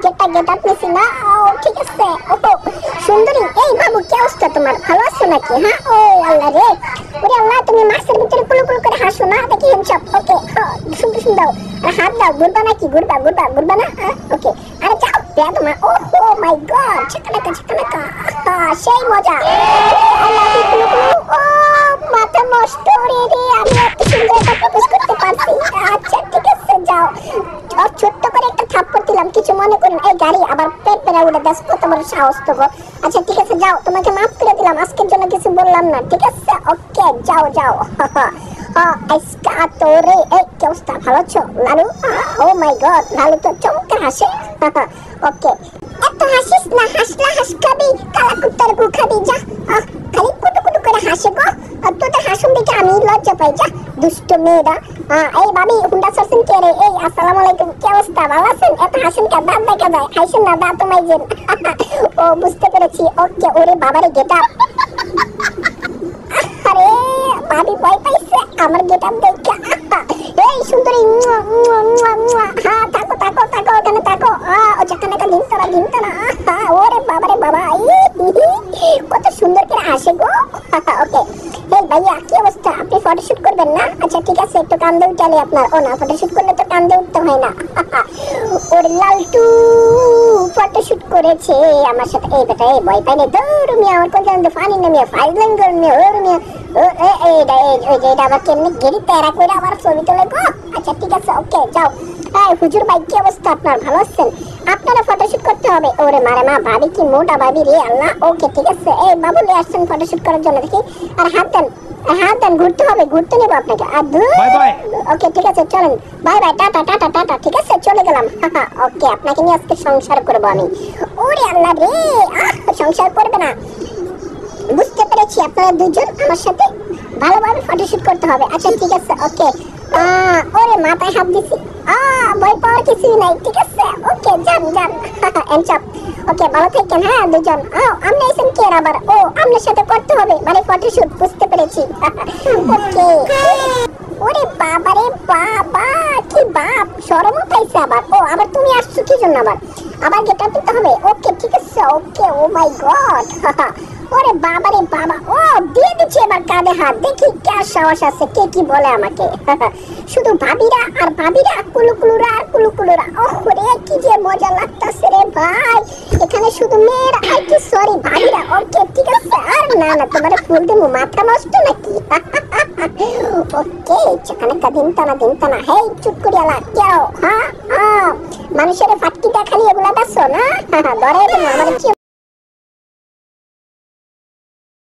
যেটা গেটআপ নিছি না, ও ঠিক আছে। ও সুন্দরী, এই বাবু কি অবস্থা তোমার, ভালো আছো নাকি? হ্যাঁ, ও আল্লাহ রে, ওরে আল্লাহ, তুমি মাছের ভিতরে কুলু কুলু করে হাসো না, দেখি হেমচপ। ওকে, সুন্দর সুন্দর, আর হাত দাও, ঘুরবা নাকি? ঘুরবা না? ওকে, আরে যাও দেয়া তোমার। ও মাই গড, চাকানাকা সেই মজা। আল্লাহ, কুলু কুলু, ও মাথা নষ্ট রে রে, আমি এত সুন্দর একটা প্রপোজ করতে পারছি। আচ্ছা ঠিক আছে, যাও। ছোট্ট করে একটা থাপ্পড় দিলাম, কিছু মনে করুন। এই গাড়ি আবার পেট পেরা উঠে দাস, কত বড় সাহস তো গো। আচ্ছা ঠিক আছে, যাও, তোমাকে মাফ করে দিলাম, আজকের জন্য কিছু বললাম না, ঠিক আছে? ওকে, যাও। আজকা তোরে, এই কি অবস্থা, ভালো আছো লালু? ও মাই গড, লালু তো চমৎকার হাসে। ওকে, এত হাসিস না, হাসলা হাস খাবি, কালা কুত্তার গু খাবি, যা। খালি কুটু কুটু করে হাসে গো, তোদের হাসুন দেখে আমি লজ্জা পাই, যা দুষ্ট মেয়েরা। এই ভাবি, হুন্ডা সরছেন কে রে? এই আসসালামু আলাইকুম, কি অবস্থা, ভালো আছেন? এত হাসেন কে? দাঁত দেখা যায়, হাসেন না, দাঁত মাইজেন। ও বুঝতে পেরেছি। ওকে, ওরে বাবারে গেটআপ, আরে ভাবি ভয় পাইছে আমার গেটআপ দেখে। এই সুন্দরী, হ্যাঁ থাকো, ওখানে থাকো। ও চাকানাকা ঘিমতো না। ওরে বাবারে বাবা, কত সুন্দর করে হাসে গো। ওকে, এই ভাইয়া কি অবস্থা, আপনি ফটোশুট করবেন না? আচ্ছা ঠিক আছে, একটু কান্দে উঠালে আপনার। ও না, ফটোশুট করলে তো কান্দে উঠতে হয় না। ওরে লালটু ফটোশুট করেছে আমার সাথে। এই বেটা, এই ভয় পাইলে দৌড় মিয়া, আমার কোন জানতে ফানি না মিয়া, ফাইজলাম কর মিয়া, ওর মিয়া। এইটা আবার কেমনি গেড়ি তেরা করে আবার ছবি তোলে গো। আচ্ছা ঠিক আছে, ওকে, যাও। এই হুজুর ভাই, কি অবস্থা আপনার, ভালো আছেন? আপনারা ফটোশুট করতে হবে। ওরে মারে মা, ভাবি কি মোটা ভাবি রে আল্লাহ। ওকে ঠিক আছে, এই বাবু নিয়ে আসছেন ফটোশুট করার জন্য, দেখি। আর হাত দেন, ঘুরতে হবে, ঘুরতে নেবো আপনাকে। আর ওকে ঠিক আছে, চলেন, বাই টাটা, ঠিক আছে, চলে গেলাম। ওকে, আপনাকে নিয়ে আজকে সংসার করবো আমি। ওরে আল্লাহ রে, সংসার করবে না, বুঝতে পেরেছি। আপনারা দুজন আমার সাথে ভালোভাবে ফটোশুট করতে হবে। আচ্ছা ঠিক আছে, ওকে। ওরে মাথায় হাত দিছি, ভয় পাওয়ার কিছুই নাই, ঠিক আছে? ওকে, যান। এনচাপ, ওকে, ভালো থাকেন। হ্যাঁ দুজন। আপনি এসেন কে আবার? ও, আপনার সাথে করতে হবে মানে ফটোশুট, বুঝতে পেরেছি। ওকে, ওরে বাবারে বাবা, কি বাপ, শরমও পাইছে আবার। ও আবার তুমি আসছো কি জন্য? আবার গেটআপ দিতে হবে। ওকে ঠিক আছে, ওকে। ও মাই গড, ওরে বাবারে বাবা, ও দিয়ে দিচ্ছে এবার কাঁধে হাত, দেখি কে সাহস আছে, কে কি বলে আমাকে। শুধু ভাবিরা কুলুকুলুরা। ওরে কি যে মজা লাগতাছে রে ভাই, এখানে শুধু মেয়েরা, আর কি সরি ভাবিরা। ওকে ঠিক আছে, আর না তোমার ফুল দেবো, মাথা নষ্ট নাকি? ওকে, চাকানাকা দিনতানা। হেই চুটকুরিয়ালা, কেউ মানুষের ফাটকি দেখালি এগুলা দেখছো না? ধরে আমার কি